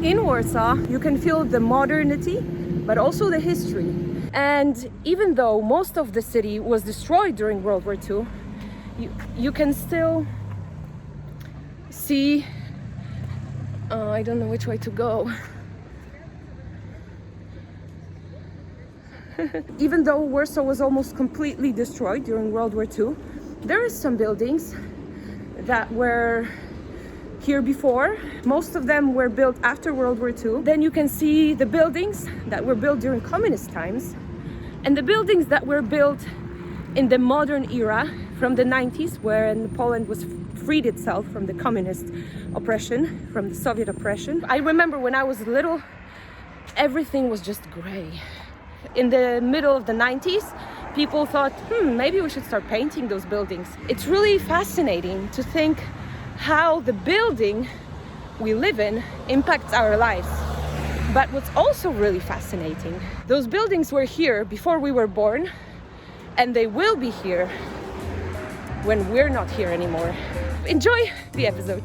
In Warsaw, you can feel the modernity, but also the history. And even though most of the city was destroyed during World War II, you can still see, I don't know which way to go. Even though Warsaw was almost completely destroyed during World War II, there are some buildings that were here before. Most of them were built after World War II. Then you can see the buildings that were built during communist times and the buildings that were built in the modern era from the 90s, when Poland was freed itself from the communist oppression, from the Soviet oppression. I remember when I was little, everything was just gray. In the middle of the 90s, people thought, maybe we should start painting those buildings. It's really fascinating to think how the building we live in impacts our lives. But what's also really fascinating, those buildings were here before we were born, and they will be here when we're not here anymore. Enjoy the episode.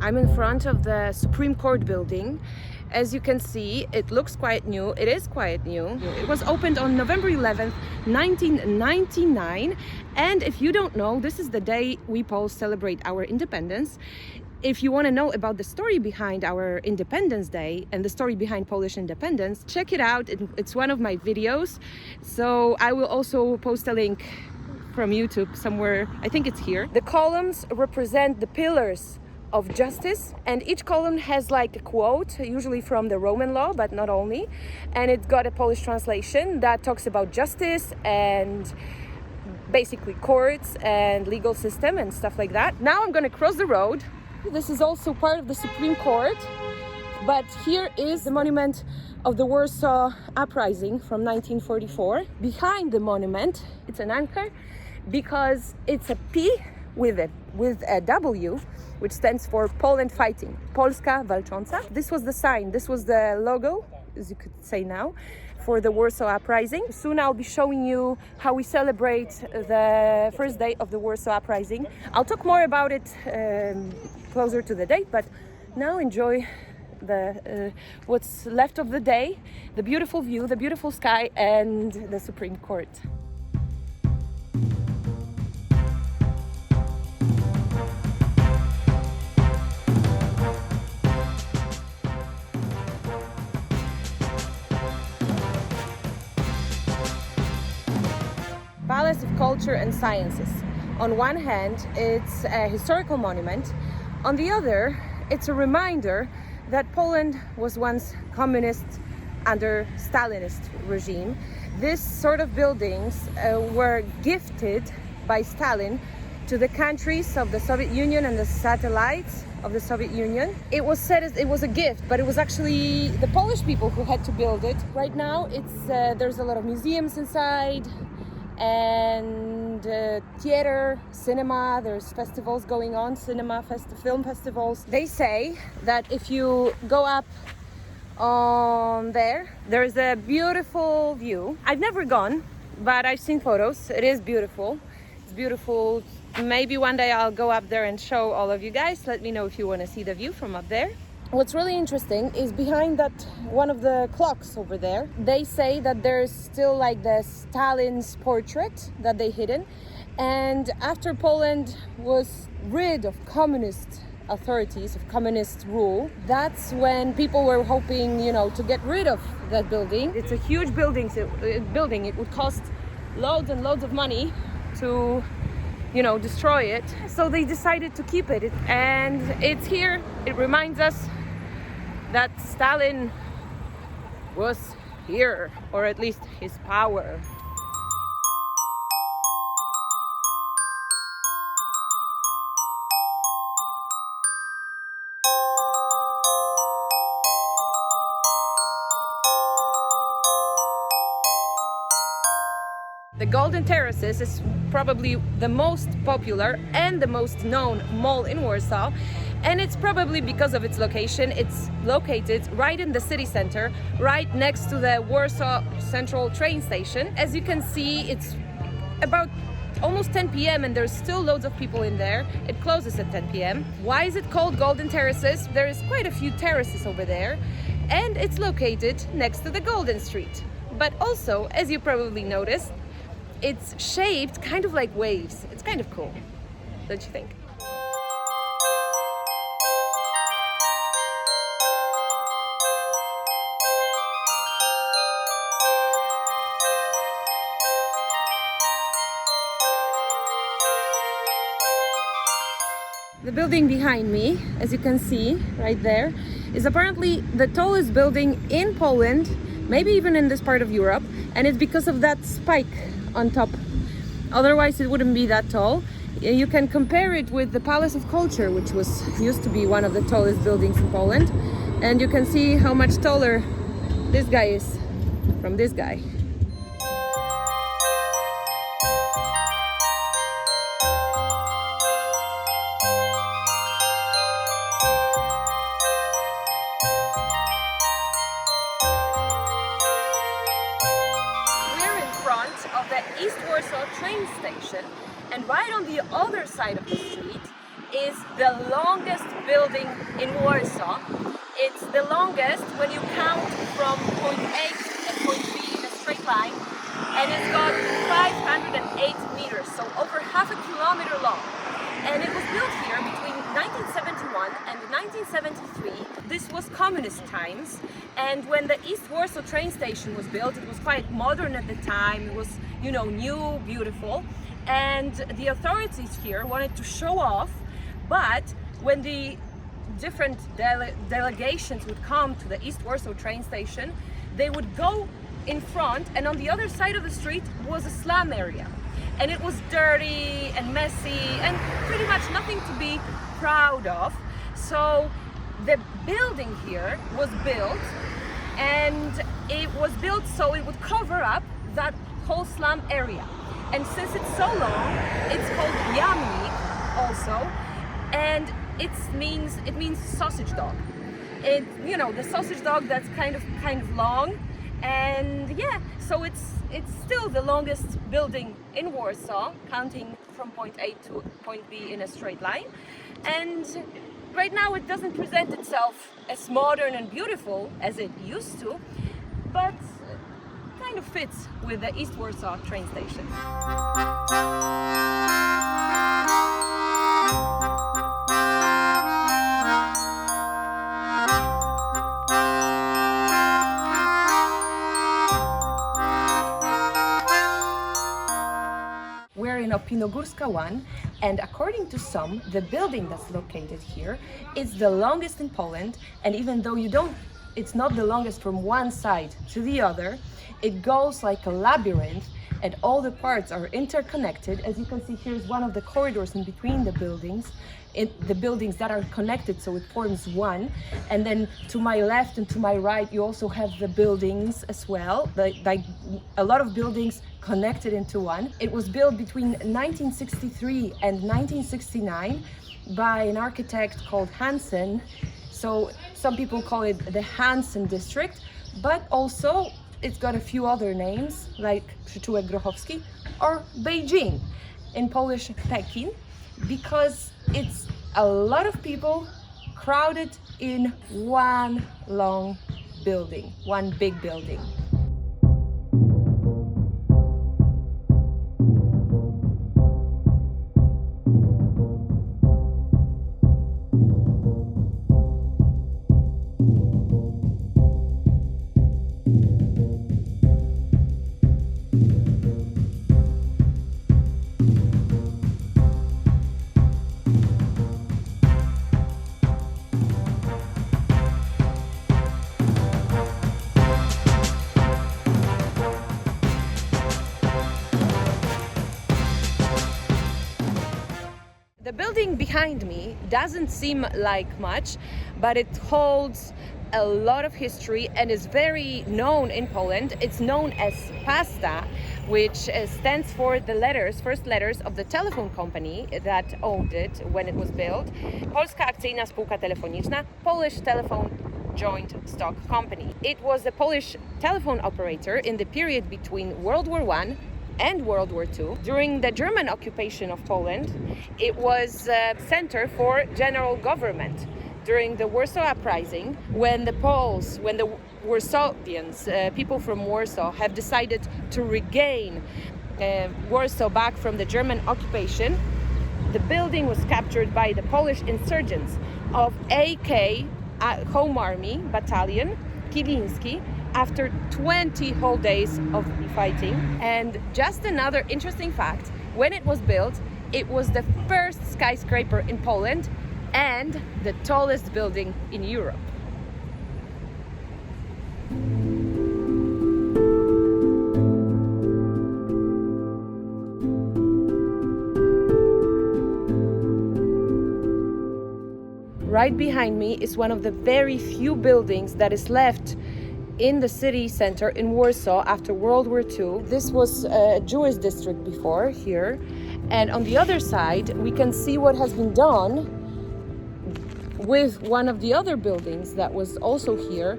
I'm in front of the Supreme Court building. As you can see, it looks quite new. It is quite new. It was opened on November 11th, 1999. And if you don't know, this is the day we Poles celebrate our independence. If you want to know about the story behind our Independence Day and the story behind Polish independence, check it out. It's one of my videos. So I will also post a link from YouTube somewhere. I think it's here. The columns represent the pillars of justice, and each column has like a quote, usually from the Roman law, but not only, and it's got a Polish translation that talks about justice and basically courts and legal system and stuff like that. Now I'm gonna cross the road. This is also part of the Supreme Court, but here is the monument of the Warsaw Uprising from 1944. Behind the monument, it's an anchor because it's a P with a W, which stands for Poland fighting, Polska walcząca. This was the sign, this was the logo, as you could say now, for the Warsaw Uprising. Soon I'll be showing you how we celebrate the first day of the Warsaw Uprising. I'll talk more about it closer to the date, but now enjoy the what's left of the day, the beautiful view, the beautiful sky, and the Supreme Court. Palace of Culture and Sciences. On one hand, it's a historical monument. On the other, it's a reminder that Poland was once communist under Stalinist regime. This sort of buildings were gifted by Stalin to the countries of the Soviet Union and the satellites of the Soviet Union. It was said it was a gift, but it was actually the Polish people who had to build it. Right now, there's a lot of museums inside, and theater, cinema, there's festivals going on, film festivals. They say that if you go up on there's a beautiful view. I've never gone, but I've seen photos. It is beautiful. It's beautiful. Maybe one day I'll go up there and show all of you guys. Let me know if you want to see the view from up there. What's really interesting is behind that one of the clocks over there, they say that there's still like the Stalin's portrait that they hidden. And after Poland was rid of communist authorities, of communist rule, that's when people were hoping, to get rid of that building. It's a huge building. It would cost loads and loads of money to destroy it. So they decided to keep it. And it's here. It reminds us that Stalin was here, or at least his power. The Golden Terraces is probably the most popular and the most known mall in Warsaw, and it's probably because of its location. It's located right in the city center, right next to the Warsaw Central train station. As you can see, it's about almost 10 p.m. and there's still loads of people in there. It closes at 10 p.m. Why is it called Golden Terraces? There is quite a few terraces over there, and it's located next to the Golden Street. But also, as you probably noticed, it's shaped kind of like waves. It's kind of cool, don't you think? The building behind me, as you can see right there, is apparently the tallest building in Poland, maybe even in this part of Europe, and it's because of that spike on top. Otherwise it wouldn't be that tall. You can compare it with the Palace of Culture, which used to be one of the tallest buildings in Poland, and you can see how much taller this guy is from this guy. Of the East Warsaw train station, and right on the other side of the street is the longest building in Warsaw. It's the longest when you count from point A and point B in a straight line, and it's got 508 meters, so over half a kilometer long. And it was built here between 1971 and 1973. This was communist times, and when the East Warsaw train station was built, it was quite modern at the time. It was, you know, new, beautiful, and the authorities here wanted to show off. But when the different delegations would come to the East Warsaw train station, they would go in front, and on the other side of the street was a slum area. And it was dirty and messy and pretty much nothing to be proud of. So the building here was built, and it was built so it would cover up that whole slum area. And since it's so long, it's called Jamnik also, and it means sausage dog. It, you know, the sausage dog that's kind of long, and yeah, so it's still the longest building in Warsaw, counting from point A to point B in a straight line. And right now it doesn't present itself as modern and beautiful as it used to, but kind of fits with the East Warsaw train station. We're in Opinogórska 1, and according to some, the building that's located here is the longest in Poland, and even though it's not the longest from one side to the other, it goes like a labyrinth, and all the parts are interconnected. As you can see, here's one of the corridors in between the buildings, the buildings that are connected, so it forms one. And then to my left and to my right, you also have the buildings as well, like a lot of buildings connected into one. It was built between 1963 and 1969 by an architect called Hansen. So some people call it the Hansen district, but also it's got a few other names like Przyczółek Grochowski or Beijing, in Polish Pekin, because it's a lot of people crowded in one long building, one big building. The building behind me doesn't seem like much, but it holds a lot of history and is very known in Poland. It's known as PASTA, which stands for the first letters of the telephone company that owned it when it was built. Polska Akcyjna Spółka Telefoniczna, Polish Telephone Joint Stock Company. It was a Polish telephone operator in the period between World War I and World War II. During the German occupation of Poland, it was a center for general government. During the Warsaw Uprising, when the Warsawians, people from Warsaw, have decided to regain Warsaw back from the German occupation, the building was captured by the Polish insurgents of AK Home Army Battalion Kiliński after 20 whole days of fighting. And just another interesting fact, when it was built, it was the first skyscraper in Poland and the tallest building in Europe. Right behind me is one of the very few buildings that is left in the city center in Warsaw after World War II. This was a Jewish district before here, and on the other side we can see what has been done with one of the other buildings that was also here.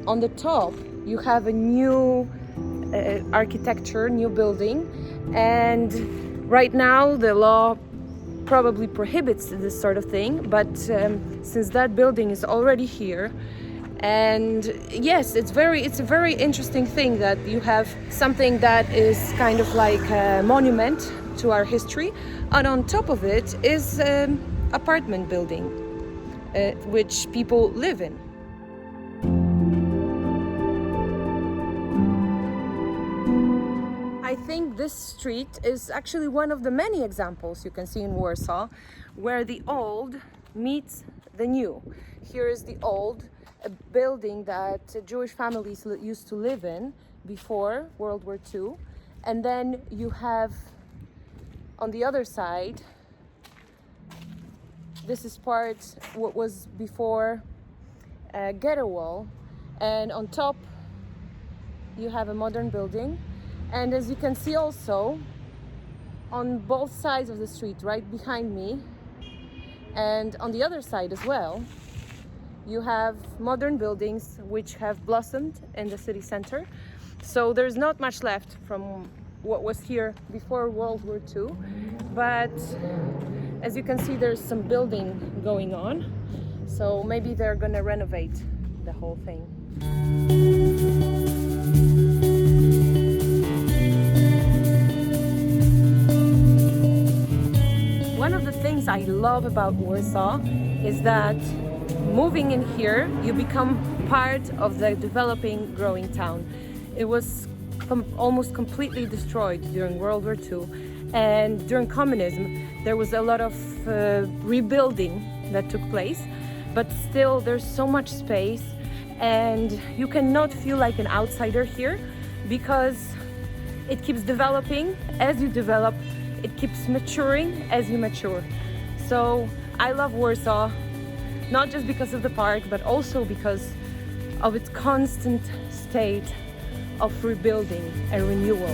On the top you have a new architecture, new building, and right now the law probably prohibits this sort of thing, but since that building is already here, and yes, it's a very interesting thing that you have something that is kind of like a monument to our history, and on top of it is an apartment building which people live in. I think this street is actually one of the many examples you can see in Warsaw where the old meets the new. Here is the old, a building that Jewish families used to live in before World War II, and then you have on the other side, this is what was before a ghetto wall, and on top you have a modern building. And as you can see also on both sides of the street, right behind me and on the other side as well, you have modern buildings which have blossomed in the city center. So there's not much left from what was here before World War II, but as you can see there's some building going on, so maybe they're gonna renovate the whole thing. One of the things I love about Warsaw is that moving in here, you become part of the developing, growing town. It was almost completely destroyed during World War II, and during communism there was a lot of rebuilding that took place, but still there's so much space and you cannot feel like an outsider here because it keeps developing. As you develop, it keeps maturing as you mature. So I love Warsaw, not just because of the park, but also because of its constant state of rebuilding and renewal.